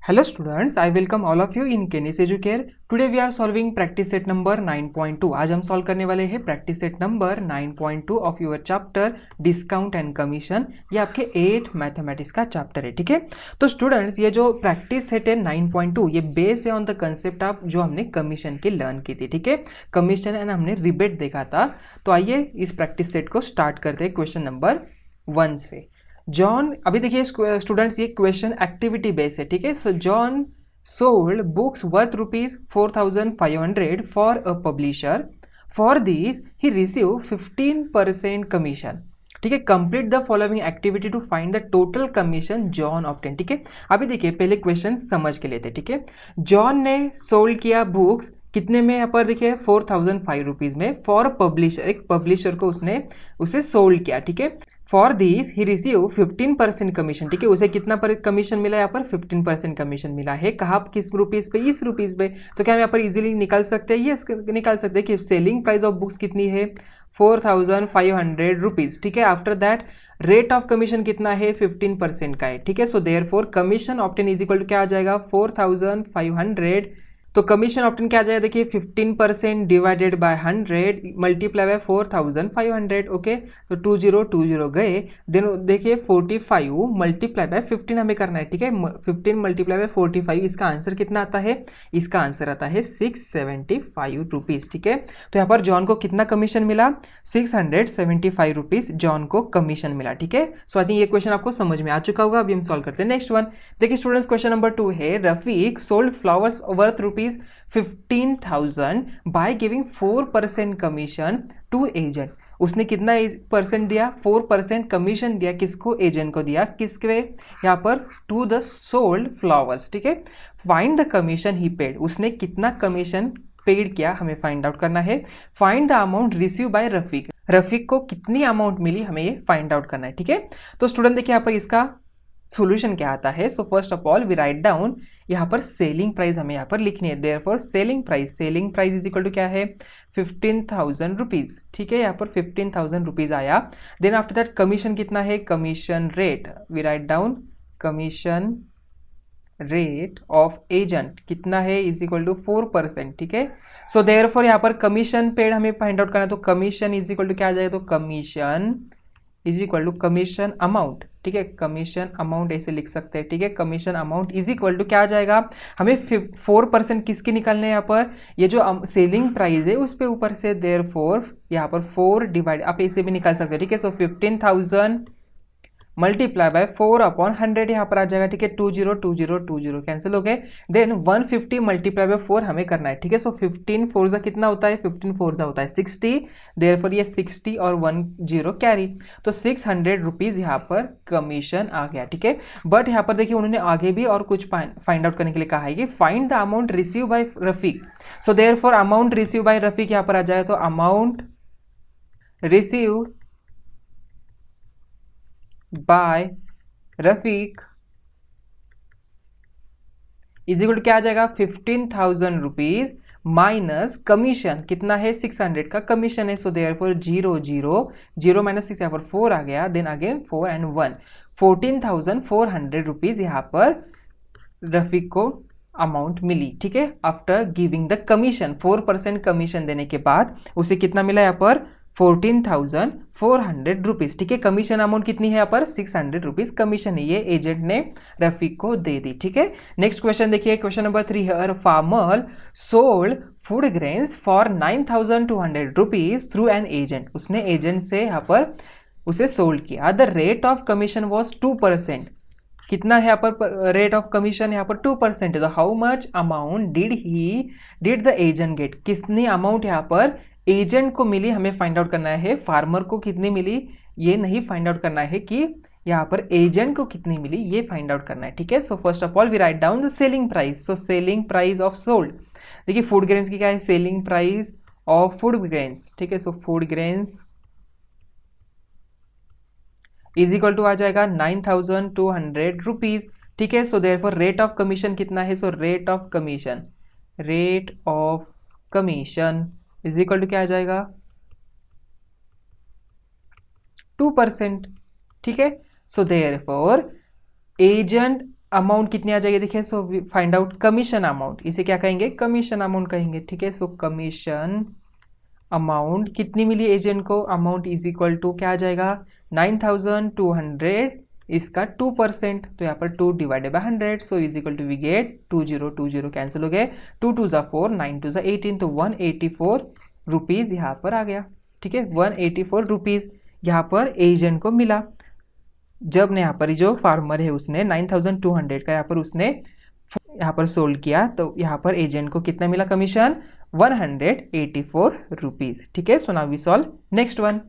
Hello students, I welcome all of you in Kenis Educare. Today we are solving practice set number 9.2. आज हम solve करने वाले हैं practice set number 9.2 of your chapter discount and commission. ये आपके 8 mathematics का chapter है, ठीक है। तो स्टूडेंट्स ये जो प्रैक्टिस सेट है 9.2 ये बेस है ऑन द कंसेप्ट ऑफ जो हमने कमीशन की लर्न की थी, ठीक है। कमीशन एंड हमने रिबेट देखा था। तो आइए इस प्रैक्टिस सेट को स्टार्ट करते हैं क्वेश्चन नंबर 1 से। जॉन, अभी देखिए स्टूडेंट्स ये क्वेश्चन एक्टिविटी बेस है, ठीक है। So John sold books worth ₹4,500 for a publisher. For this he receive 15% commission, ठीक है। Complete the following activity to find the total commission John obtain, ठीक है। अभी देखिए पहले क्वेश्चन समझ के लेते, ठीक है। जॉन ने सोल्ड किया बुक्स कितने में, यहाँ पर देखिए 4,005 में फॉर पब्लिशर, एक पब्लिशर को उसने उसे सोल्ड किया, ठीक है। For this he receive 15% commission, ठीक है। उसे कितना कमीशन मिला, यहाँ पर 15% कमीशन मिला है। कहाँ, किस रुपीज पे, इस रुपीज पे। तो क्या हम यहाँ पर इजीली निकाल सकते हैं, ये निकाल सकते हैं कि सेलिंग प्राइस ऑफ बुक्स कितनी है 4,500 रुपीज, ठीक है। After that rate of commission कितना है 15% का है, ठीक है। So therefore commission obtain is equal to क्या आ जाएगा 4,500। तो कमीशन ऑब्टेन क्या आ जाएगा, देखिए 15% divided by 100 multiply by 4,500, okay. तो 20 गए। देन देखिए 45 मल्टीप्लाई बाय 15 हमें करना है, ठीक है। 15 मल्टीप्लाई बाय 45, इसका आंसर कितना आता है, इसका आंसर आता है 675 रुपीज, ठीक है। तो यहाँ पर जॉन को कितना कमीशन मिला, 675 रुपीज जॉन को कमीशन मिला, ठीक है। सो आई थिंक ये क्वेश्चन आपको समझ में आ चुका होगा। अभी हम सॉल्व करते हैं नेक्स्ट वन। देखिए स्टूडेंट्स क्वेश्चन नंबर 2 है, Rafiq sold flowers worth ₹15,000 by giving 4% commission to agent. उसने कितना परसेंट दिया, 4% कमीशन दिया, किसको, एजेंट को दिया, किसके, यहाँ पर टू द सोल्ड फ्लावर्स, ठीक है। Find the commission he paid, उसने कितना कमीशन पेड किया हमें फाइंड आउट करना है। Find the amount receive by Rafiq, Rafiq को कितनी अमाउंट मिली हमें ये फाइंड आउट करना है, ठीक है। तो स्टूडेंट देखिए यहाँ पर इसका सॉल्यूशन क्या आता है। So first of all we write down, यहाँ पर सेलिंग प्राइस हमें यहाँ पर लिखनी है। Therefore selling price is equal to क्या है 15,000 रुपीज, ठीक है। यहाँ पर 15,000 रुपीज आया। देन आफ्टर दैट कमीशन कितना है, commission rate we write down, commission rate of agent कितना है इज इक्वल टू 4%, ठीक है। सो देयरफॉर यहाँ पर कमीशन पेड हमें फाइंड आउट करना है। तो कमीशन इज इक्वल टू क्या आ जाएगा, तो commission is equal to commission amount, ठीक है। कमीशन अमाउंट ऐसे लिख सकते हैं, ठीक है। Commission amount is equal to क्या आ जाएगा, हमें 4% किसके निकालने हैं, यहाँ पर ये जो सेलिंग प्राइस है उस पे ऊपर से, देयरफॉर यहाँ पर 4 डिवाइड, आप ऐसे भी निकाल सकते हैं, ठीक है। सो 15,000 मल्टीप्लाई बाय 4/100 यहाँ पर आ जाएगा, ठीक है। 20 कैंसिल हो गए। देन 150 मल्टीप्लाई बाय 4 हमें करना है, ठीक है। सो 15 4 कितना होता है, 15 4 होता है 60। देयरफॉर ये 60 और 10 कैरी, तो 600 रुपीज यहाँ पर कमीशन आ गया, ठीक है। बट यहाँ पर देखिए उन्होंने आगे भी और कुछ फाइंड आउट करने के लिए कहा है कि find the amount receive by Rafiq. So therefore amount receive by Rafiq यहाँ पर आ जाएगा, तो amount receive by Rafiq is equal to क्या आ जाएगा 15,000 रुपीज माइनस कमीशन कितना है 600 का कमीशन है। सो देयरफॉर 0 माइनस 6 यहाँ पर 4 आ गया। देन अगेन 4 एंड 1, 14,400 रुपीज यहाँ पर रफीक को अमाउंट मिली, ठीक है। After giving the commission, 4% commission देने के बाद उसे कितना मिला यहाँ पर 14,400 रुपीज, ठीक है। कमीशन अमाउंट कितनी है यहाँ पर 600 रुपीज कमीशन है, ये एजेंट ने रफीक को दे दी, ठीक है। नेक्स्ट क्वेश्चन देखिए क्वेश्चन नंबर 3 है, farmer sold food grains for 9,200 rupees through an agent. उसने एजेंट से यहाँ पर उसे सोल्ड किया। The rate of commission was 2%, कितना है यहाँ पर रेट ऑफ कमीशन, यहाँ पर 2% है। तो how much amount did the agent get, कितनी अमाउंट यहाँ पर एजेंट को मिली हमें फाइंड आउट करना है। फार्मर को कितनी मिली ये नहीं फाइंड आउट करना है कि यहाँ पर एजेंट को कितनी मिली ये फाइंड आउट करना है, ठीक है। So first of all we write down the selling price. So selling price of sold, देखिए फूड ग्रेन्स की क्या है, selling price of food grains, ठीक है। So food grains is equal to आ जाएगा 9,200 रुपीज, ठीक है। So therefore rate of commission कितना है, so rate of commission is equal to क्या आ जाएगा 2%, ठीक है। सो देयरफॉर एजेंट अमाउंट कितनी आ जाएगी देखिए, so find out commission amount, इसे क्या कहेंगे, कमीशन अमाउंट कहेंगे, ठीक है। सो कमीशन अमाउंट कितनी मिली एजेंट को, अमाउंट इज इक्वल टू क्या आ जाएगा 9200, इसका 2%, तो यहाँ पर 2 divided by 100, so is equal to we get 20 cancel हो गए, 2 2 ज़ा 4, 9 2 ज़ा 18, तो 184 रुपीज़ यहाँ पर आ गया, ठीक है। 184 रुपीज़ यहाँ पर एजेंट को मिला, जब ने यहाँ पर जो फार्मर है उसने 9200 का यहाँ पर उसने यहाँ पर सोल्ड किया, तो यहाँ पर एजेंट को कितना मिला कमीशन, 184 रुपीज़, ठीक है। So now we solve next one.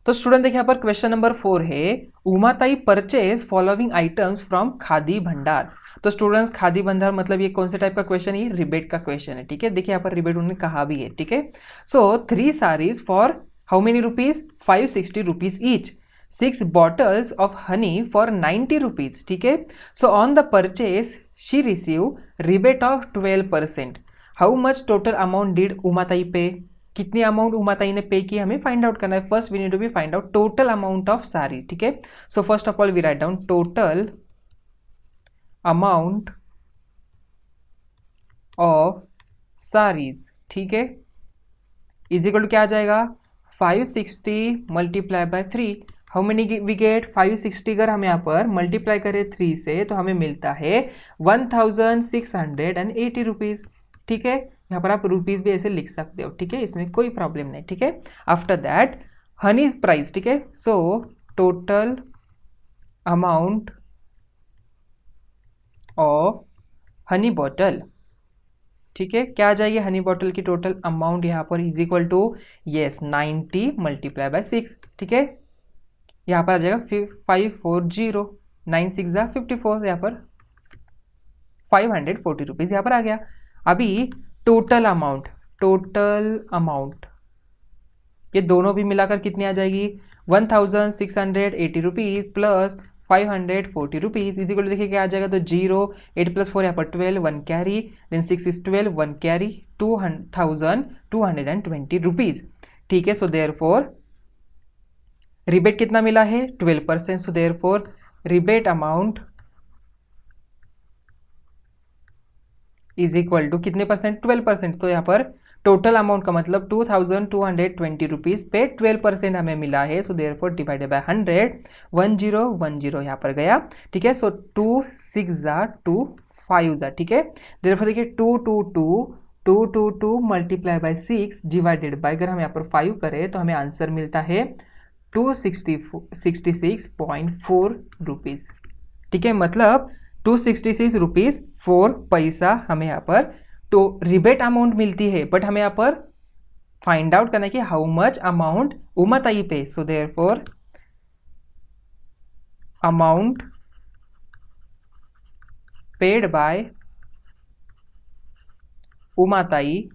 तो स्टूडेंट देखिए यहाँ पर क्वेश्चन नंबर 4 है, Umatai purchase following items from Khadi Bhandar. तो स्टूडेंट्स खादी भंडार मतलब ये कौन से टाइप का क्वेश्चन है, रिबेट का क्वेश्चन है, ठीक है। देखिए यहाँ पर रिबेट उन्होंने कहा भी है, ठीक है। So 3 saris for how many rupees, 560 rupees each, 6 bottles of honey for 90 rupees, ठीक है। So on the purchase she receive rebate of 12%, how much total amount did Umatai pay, कितनी अमाउंट उमाताई ने पे की हमें फाइंड आउट करना है। First we need to be find out total amount of sari, ठीक है। So first of all we write down total amount of saris, ठीक है, इज इक्वल टू क्या आ जाएगा 560 multiply by 3, how many we get 560, अगर हम यहाँ पर मल्टीप्लाई करें 3 से तो हमें मिलता है 1680 रुपीज़, ठीक है। यहाँ पर आप रुपीज़ भी ऐसे लिख सकते हो, ठीक है, इसमें कोई प्रॉब्लम नहीं, ठीक है। आफ्टर दैट हनीज प्राइस, ठीक है। So total amount of honey bottle, ठीक है, क्या आ जाएगी हनी बॉटल की टोटल अमाउंट यहाँ पर is equal to yes 90 multiply by 6, ठीक है। यहाँ पर आ जाएगा 540, 9 6 ज़ा 54, यहाँ पर 540 रुपीज़ यहाँ पर आ गया। अभी टोटल अमाउंट ये दोनों भी मिलाकर कितनी आ जाएगी 1680 rupees plus 540 rupees is equal to देखिए क्या आ जाएगा, तो 0 8 + 4 यहाँ पर 12, 1 carry, then 6 is 12, 1 carry, 2220 rupees, ठीक है। सो देयरफॉर रिबेट कितना मिला है 12%, so therefore rebate amount is equal to कितने परसेंट 12%, तो यहाँ पर टोटल अमाउंट का मतलब 2220 रुपीज़ पे 12% हमें मिला है, सो देयरफॉर डिवाइडेड बाय 100, 1010 यहाँ पर गया, ठीक है। सो 2 6 ज़ा 2 5 ज़ा, ठीक है। देयरफॉर देखिए 222 मल्टीप्लाई बाय 6 डिवाइडेड बाय, अगर हम यहाँ पर 5 करें तो हमें आंसर मिलता है 266.4 रुपीज़, ठीक है। मतलब 266 रुपीज़ 4 पैसा हमें यहाँ पर तो रिबेट अमाउंट मिलती है, बट हमें यहाँ पर फाइंड आउट करना है कि how much amount Umatai pay, so therefore amount paid by Umatai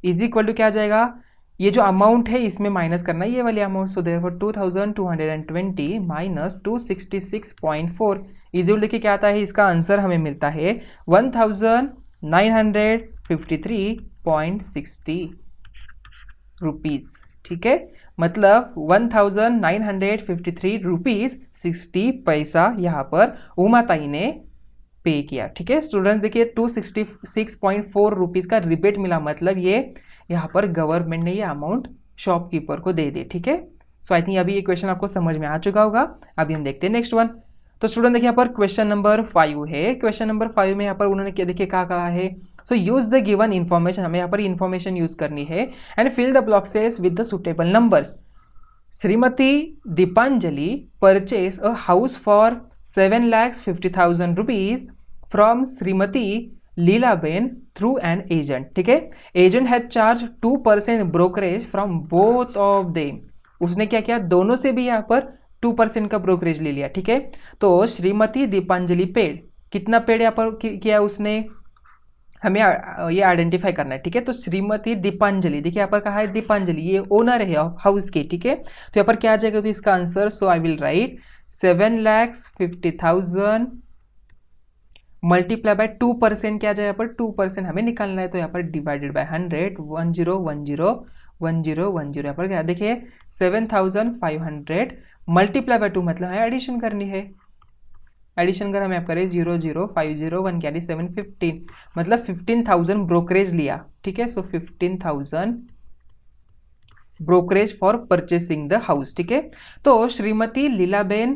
is equal to क्या आ जाएगा, ये जो अमाउंट है इसमें माइनस करना है ये वाली amount, so therefore 2220 minus 266.4 is देखिए क्या आता है, इसका आंसर हमें मिलता है 1953.60 रुपीज़, ठीक है। मतलब 1953 रुपीज़ 60 पैसा यहाँ पर उमाताई ने पे किया, ठीक है। स्टूडेंट्स देखिए 266.4 रुपीज़ का रिबेट मिला, मतलब ये यहाँ पर गवर्नमेंट ने ये अमाउंट शॉपकीपर को दे दी, ठीक है। सो आई थिंक अभी ये क्वेश्चन आपको समझ में आ चुका होगा। अभी हम देखते हैं नेक्स्ट वन। तो स्टूडेंट देखिए यहाँ पर क्वेश्चन नंबर 5 है। क्वेश्चन नंबर 5 में यहाँ पर उन्होंने क्या देखिए क्या कहा है, so use the given information, हमें यहाँ पर इन्फॉर्मेशन यूज करनी है, and fill the blockses with the suitable numbers. Shrimati Deepanjali purchase a house for 7,50,000 rupees from Shrimati Leelaben through an agent, ठीक है। Agent has charge 2% brokerage from both of them, उसने क्या किया दोनों से भी यहाँ पर 2% का ब्रोकरेज ले लिया, ठीक है। तो श्रीमती दीपांजलि पेड, कितना पेड यहाँ पर किया उसने, हमें ये आइडेंटिफाई करना है, ठीक है। तो श्रीमती दीपांजलि, देखिए यहाँ पर कहा है दीपांजलि, ये ओनर है हाउस के, ठीक है। तो यहाँ पर क्या आ जाएगा, तो इसका answer, so I will write 7,50,000 multiply by 2%, क्या आ जाएगा यहाँ पर 2% हमें निकालना है, तो यहाँ पर डिवाइडेड बाय 100, 1010 यहाँ पर क्या देखिए 7,500 मल्टीप्लाई बाय 2 मतलब हमें एडिशन करनी है, एडिशन अगर हम करें 0 0 5 0 1 कैरी 7 15, मतलब 15,000 ब्रोकरेज लिया, ठीक है। सो 15,000 brokerage for purchasing the house, ठीक है। तो श्रीमती लीलाबेन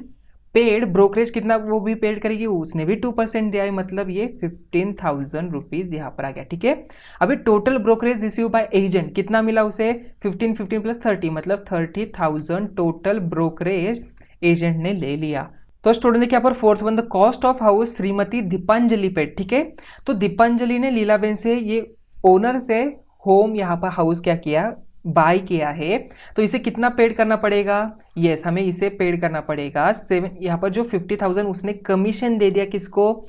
पेड ब्रोकरेज कितना वो भी पेड करेगी, उसने भी 2% दिया है, मतलब ये 15,000 रुपीज यहाँ पर आ गया, ठीक है। अभी total brokerage receive by agent कितना मिला उसे, 15 प्लस 30, मतलब 30,000 टोटल ब्रोकरेज एजेंट ने ले लिया। तो स्टूडेंट देखिए यहाँ पर fourth one, the cost of house Shrimati Deepanjali paid, ठीक है। तो दीपांजलि ने लीलाबेन से, ये ओनर से होम यहाँ पर हाउस क्या किया, बाय किया है, तो इसे कितना पेड करना पड़ेगा, यस हमें इसे पेड करना पड़ेगा 7, यहाँ पर जो 50,000 उसने कमीशन दे दिया किसको,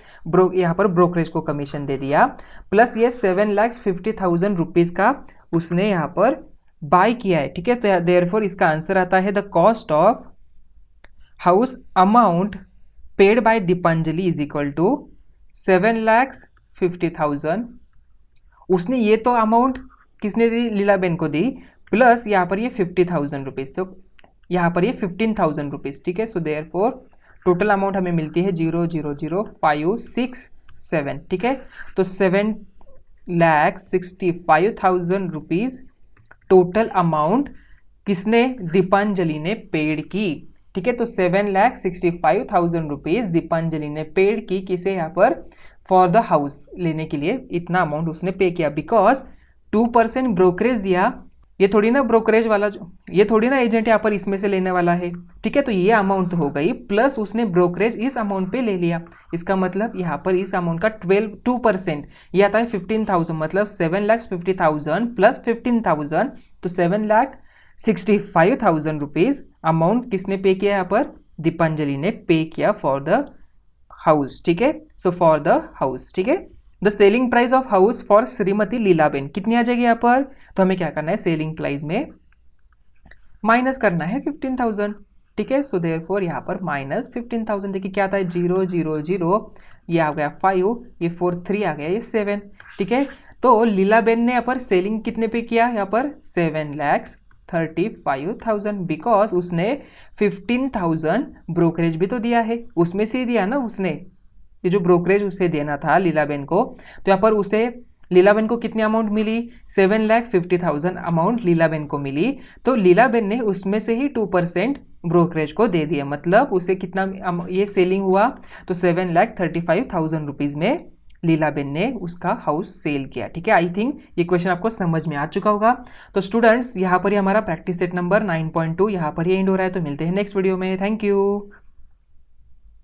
यहाँ पर ब्रोकरेज को कमीशन दे दिया, प्लस ये 7,50,000 रुपीज का उसने यहाँ पर बाय किया है, ठीक है। तो देयरफॉर इसका आंसर आता है the cost of house amount paid by Deepanjali is equal to 7,50,000। उसने ये तो अमाउंट किसने दी, लीलाबेन को दी, प्लस यहाँ पर ये 50,000 रुपीज, तो यहाँ पर ये 15,000 रुपीज, ठीक है। सो देयरफॉर टोटल अमाउंट हमें मिलती है 0,00567, ठीक है। तो 7,65,000 रुपीज टोटल अमाउंट किसने, दीपांजलि ने पेड की, ठीक है। तो 7,65,000 रुपीज दीपांजलि ने पेड की किसे, यहाँ पर फॉर द हाउस लेने के लिए इतना अमाउंट उसने पे किया, बिकॉज 2% ब्रोकरेज दिया, ये थोड़ी ना ब्रोकरेज वाला, ये थोड़ी ना एजेंट यहाँ पर इसमें से लेने वाला है, ठीक है। तो ये अमाउंट हो गई, प्लस उसने ब्रोकरेज इस अमाउंट पे ले लिया, इसका मतलब यहाँ पर इस अमाउंट का 2% ये आता है 15,000, मतलब 7,50,000 प्लस 15,000, तो 7,65,000 रुपीज अमाउंट किसने पे किया, यहाँ पर दीपांजलि ने पे किया फॉर द हाउस, ठीक है। सो फॉर द हाउस, ठीक है। The selling price of house for Shrimati Leelaben कितनी आ जाएगी यहाँ पर, तो हमें क्या करना है, सेलिंग प्राइस में माइनस करना है 15,000, ठीक है। सो देयरफॉर यहाँ पर माइनस 15,000, देखिए क्या आता है 0 0 0, ये आ गया 5, ये 4 3 आ गया, ये 7, ठीक है। तो लीलाबेन ने यहाँ पर सेलिंग कितने पे किया, यहाँ पर 7,35,000, बिकॉज उसने 15,000 ब्रोकरेज भी तो दिया है, उसमें से दिया ना उसने, ये जो ब्रोकरेज उसे देना था लीलाबेन को, तो यहाँ पर उसे लीलाबेन को कितनी अमाउंट मिली, 7,50,000 अमाउंट लीलाबेन को मिली, तो लीलाबेन ने उसमें से ही 2% ब्रोकरेज को दे दिया, मतलब उसे कितना ये सेलिंग हुआ, तो 7,35,000 रुपीज में लीलाबेन ने उसका हाउस सेल किया, ठीक है। आई थिंक ये क्वेश्चन आपको समझ में आ चुका होगा। तो स्टूडेंट्स यहाँ पर ही हमारा प्रैक्टिस सेट नंबर 9.2 यहाँ पर ही एंड हो रहा है, तो मिलते हैं नेक्स्ट वीडियो में, थैंक यू।